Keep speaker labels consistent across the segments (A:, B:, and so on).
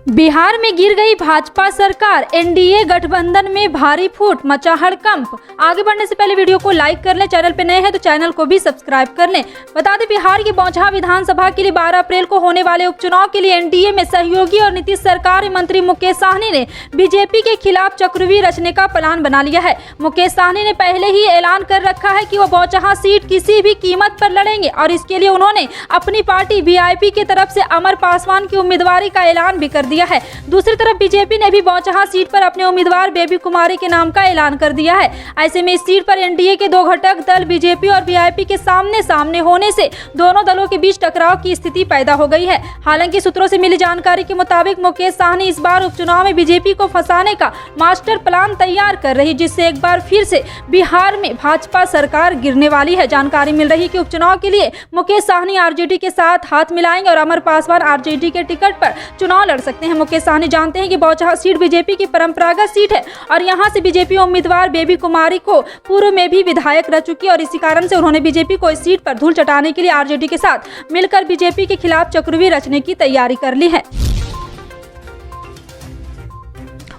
A: बिहार में गिर गई भाजपा सरकार, एनडीए गठबंधन में भारी फूट, मचा हड़कंप। आगे बढ़ने से पहले वीडियो को लाइक कर लें, चैनल पे नए हैं तो चैनल को भी सब्सक्राइब कर लें। बता दें, बिहार की बौछा विधानसभा के लिए 12 अप्रैल को होने वाले उपचुनाव के लिए एनडीए में सहयोगी और नीतीश सरकार मंत्री मुकेश साहनी ने बीजेपी के खिलाफ चक्रव्यूह रचने का प्लान बना लिया है। मुकेश साहनी ने पहले ही ऐलान कर रखा है कि वो बौछा सीट किसी भी कीमत पर लड़ेंगे और इसके लिए उन्होंने अपनी पार्टी वीआईपी की तरफ से अमर पासवान की उम्मीदवारी का ऐलान भी कर दिया है। दूसरी तरफ बीजेपी ने भी बौछा सीट पर अपने उम्मीदवार बेबी कुमारी के नाम का ऐलान कर दिया है। ऐसे में इस सीट पर एनडीए के दो घटक दल बीजेपी और वीआईपी के सामने सामने होने से दोनों दलों के बीच टकराव की स्थिति पैदा हो गई है। हालांकि सूत्रों से मिली जानकारी के मुताबिक मुकेश साहनी इस बार उपचुनाव में बीजेपी को फंसाने का मास्टर प्लान तैयार कर रही, जिससे एक बार फिर से बिहार में भाजपा सरकार गिरने वाली है। जानकारी मिल रही है कि उपचुनाव के लिए मुकेश साहनी आरजेडी के साथ हाथ मिलाएंगे और अमर पासवान आरजेडी के टिकट पर चुनाव लड़ सकते हैं। मुकेश साहनी जानते हैं कि बौछा सीट बीजेपी की परंपरागत सीट है और यहां से बीजेपी उम्मीदवार बेबी कुमारी को पूर्व में भी विधायक रह चुकी है और इसी कारण से उन्होंने बीजेपी को इस सीट पर धूल चटाने के लिए आरजेडी के साथ मिलकर बीजेपी के खिलाफ चक्रव्यूह रचने की तैयारी कर ली है।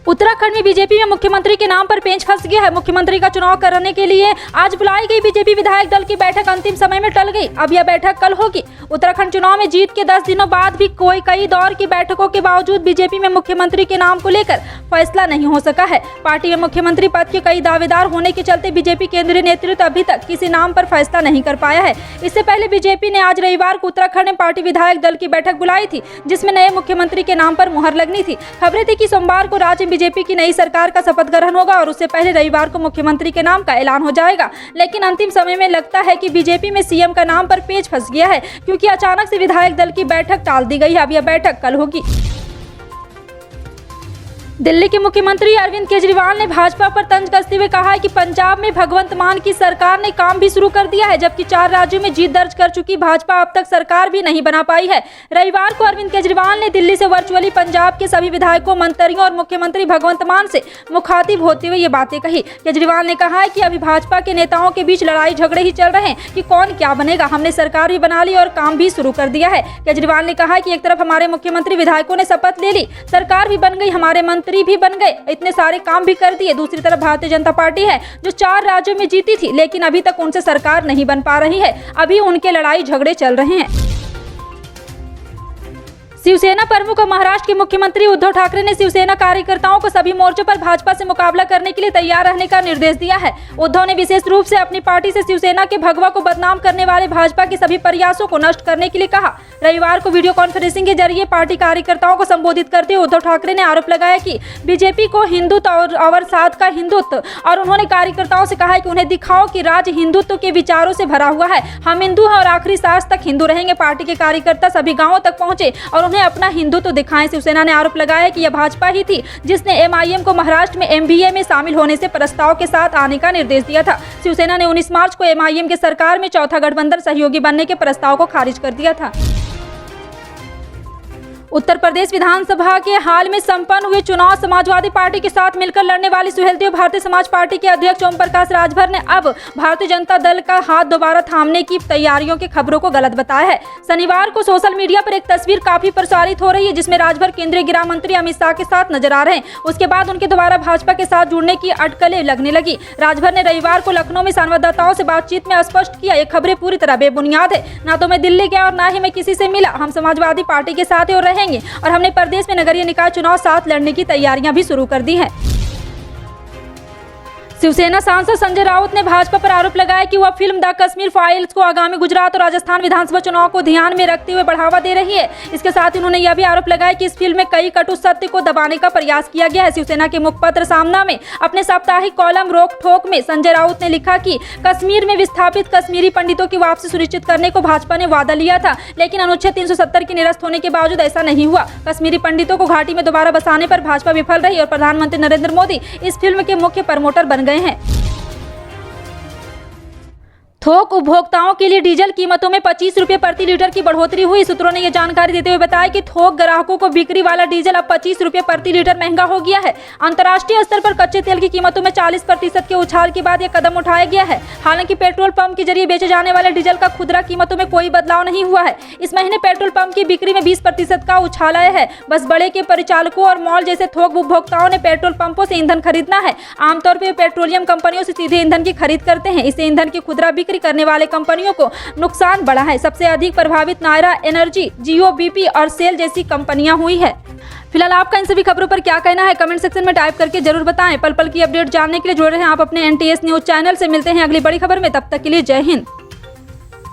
A: उत्तराखंड में बीजेपी में मुख्यमंत्री के नाम पर पेंच फंस गया है। मुख्यमंत्री का चुनाव कराने के लिए आज बुलाई गई बीजेपी विधायक दल की बैठक अंतिम समय में टल गई। अब यह बैठक कल होगी। उत्तराखंड चुनाव में जीत के 10 दिनों बाद भी कई दौर की बैठकों के बावजूद बीजेपी में मुख्यमंत्री के नाम को लेकर फैसला नहीं हो सका है। पार्टी में मुख्यमंत्री पद के कई दावेदार होने के चलते बीजेपी केंद्रीय नेतृत्व अभी तक किसी नाम पर फैसला नहीं कर पाया है। इससे पहले बीजेपी ने आज रविवार को उत्तराखंड में पार्टी विधायक दल की बैठक बुलाई थी, जिसमें नए मुख्यमंत्री के नाम पर मुहर लगनी थी। खबरें थी कि सोमवार को राज्य बीजेपी की नई सरकार का शपथ ग्रहण होगा और उससे पहले रविवार को मुख्यमंत्री के नाम का ऐलान हो जाएगा। लेकिन अंतिम समय में लगता है कि बीजेपी में सीएम का नाम पर पेच फंस गया है, क्योंकि अचानक से विधायक दल की बैठक टाल दी गई है। अब यह बैठक कल होगी। दिल्ली के मुख्यमंत्री अरविंद केजरीवाल ने भाजपा पर तंज कसते हुए कहा है कि पंजाब में भगवंत मान की सरकार ने काम भी शुरू कर दिया है, जबकि 4 राज्यों में जीत दर्ज कर चुकी भाजपा अब तक सरकार भी नहीं बना पाई है। रविवार को अरविंद केजरीवाल ने दिल्ली से वर्चुअली पंजाब के सभी विधायकों, मंत्रियों और मुख्यमंत्री भगवंत मान से मुखातिब होते हुए ये बातें कही। केजरीवाल ने कहा है कि अभी भाजपा के नेताओं के बीच लड़ाई झगड़े ही चल रहे हैं कि कौन क्या बनेगा। हमने सरकार भी बना ली और काम भी शुरू कर दिया है। केजरीवाल ने कहा कि एक तरफ हमारे मुख्यमंत्री विधायकों ने शपथ ले ली, सरकार भी बन गई, हमारे मंत्री भी बन गए, इतने सारे काम भी कर दिए। दूसरी तरफ भारतीय जनता पार्टी है जो 4 राज्यों में जीती थी, लेकिन अभी तक उनसे सरकार नहीं बन पा रही है। अभी उनके लड़ाई झगड़े चल रहे हैं। शिवसेना प्रमुख और महाराष्ट्र के मुख्यमंत्री उद्धव ठाकरे ने शिवसेना कार्यकर्ताओं को सभी मोर्चों पर भाजपा से मुकाबला करने के लिए तैयार रहने का निर्देश दिया है। उद्धव ने विशेष रूप से अपनी पार्टी से शिवसेना के भगवा को बदनाम करने वाले भाजपा के सभी प्रयासों को नष्ट करने के लिए कहा। रविवार को वीडियो कॉन्फ्रेंसिंग के जरिए पार्टी कार्यकर्ताओं को संबोधित करते हुए उद्धव ठाकरे ने आरोप लगाया कि बीजेपी को हिंदुत्व और अवसाद का हिंदुत्व, और उन्होंने कार्यकर्ताओं से कहा है कि उन्हें दिखाओ कि राज्य हिंदुत्व के विचारों से भरा हुआ है। हम हिंदू हैं और आखिरी सांस तक हिंदू रहेंगे। पार्टी के कार्यकर्ता सभी गाँवों तक पहुंचे और उन्हें अपना हिंदुत्व दिखाएं। शिवसेना ने आरोप लगाया कि यह भाजपा ही थी जिसने एमआईएम को महाराष्ट्र में एमबीए में शामिल होने से प्रस्ताव के साथ आने का निर्देश दिया था। शिवसेना ने 19 मार्च को एमआईएम के सरकार में चौथा गठबंधन सहयोगी बनने के प्रस्ताव को खारिज कर दिया था। उत्तर प्रदेश विधानसभा के हाल में संपन्न हुए चुनाव समाजवादी पार्टी के साथ मिलकर लड़ने वाली सुहेलदेव भारतीय समाज पार्टी के अध्यक्ष ओम प्रकाश राजभर ने अब भारतीय जनता दल का हाथ दोबारा थामने की तैयारियों की खबरों को गलत बताया है। शनिवार को सोशल मीडिया पर एक तस्वीर काफी प्रसारित हो रही है, जिसमें राजभर केंद्रीय गृह मंत्री अमित शाह के साथ नजर आ रहे हैं। उसके बाद उनके दोबारा भाजपा के साथ जुड़ने की अटकलें लगने लगी। राजभर ने रविवार को लखनऊ में संवाददाताओं से बातचीत में स्पष्ट किया, ये खबरें पूरी तरह बेबुनियाद है। ना तो मैं दिल्ली गया और ना ही मैं किसी से मिला। हम समाजवादी पार्टी के साथ और और हमने प्रदेश में नगरीय निकाय चुनाव साथ लड़ने की तैयारियां भी शुरू कर दी हैं। शिवसेना सांसद संजय राउत ने भाजपा पर आरोप लगाया कि वह फिल्म द कश्मीर फाइल्स को आगामी गुजरात और राजस्थान विधानसभा चुनाव को ध्यान में रखते हुए बढ़ावा दे रही है। इसके साथ ही उन्होंने यह भी आरोप लगाया कि इस फिल्म में कई कटु सत्य को दबाने का प्रयास किया गया है। शिवसेना के मुखपत्र सामना में अपने साप्ताहिक कॉलम रोक ठोक में संजय राउत ने लिखा कि कश्मीर में विस्थापित कश्मीरी पंडितों की वापसी सुनिश्चित करने को भाजपा ने वादा लिया था, लेकिन अनुच्छेद 370 के निरस्त होने के बावजूद ऐसा नहीं हुआ। कश्मीरी पंडितों को घाटी में दोबारा बसाने पर भाजपा विफल रही और प्रधानमंत्री नरेंद्र मोदी इस फिल्म के मुख्य प्रमोटर बन गए हैं। थोक उपभोक्ताओं के लिए डीजल कीमतों में 25 रुपये प्रति लीटर की बढ़ोतरी हुई। सूत्रों ने यह जानकारी देते हुए बताया कि थोक ग्राहकों को बिक्री वाला डीजल अब 25 रुपये प्रति लीटर महंगा हो गया है। अंतर्राष्ट्रीय स्तर पर कच्चे तेल की कीमतों में 40% के उछाल के बाद यह कदम उठाया गया है। हालांकि पेट्रोल पंप के जरिए बेचे जाने वाले डीजल का खुदरा कीमतों में कोई बदलाव नहीं हुआ है। इस महीने पेट्रोल पंप की बिक्री में 20% का उछाल आया है। बस बड़े के परिचालकों और मॉल जैसे थोक उपभोक्ताओं ने पेट्रोल पंपों से ईंधन खरीदना है। आमतौर पर पेट्रोलियम कंपनियों से सीधे ईंधन की खरीद करते हैं। इससे ईंधन की खुदरा बिक्री करने वाले कंपनियों को नुकसान बढ़ा है। सबसे अधिक प्रभावित नायरा एनर्जी, जियो, बीपी और सेल जैसी कंपनियां हुई है। फिलहाल आपका इन सभी खबरों पर क्या कहना है कमेंट सेक्शन में टाइप करके जरूर बताएं। पल पल की अपडेट जानने के लिए जुड़े रहें आप अपने NTS न्यूज चैनल से। मिलते हैं अगली बड़ी खबर में, तब तक के लिए जय हिंद।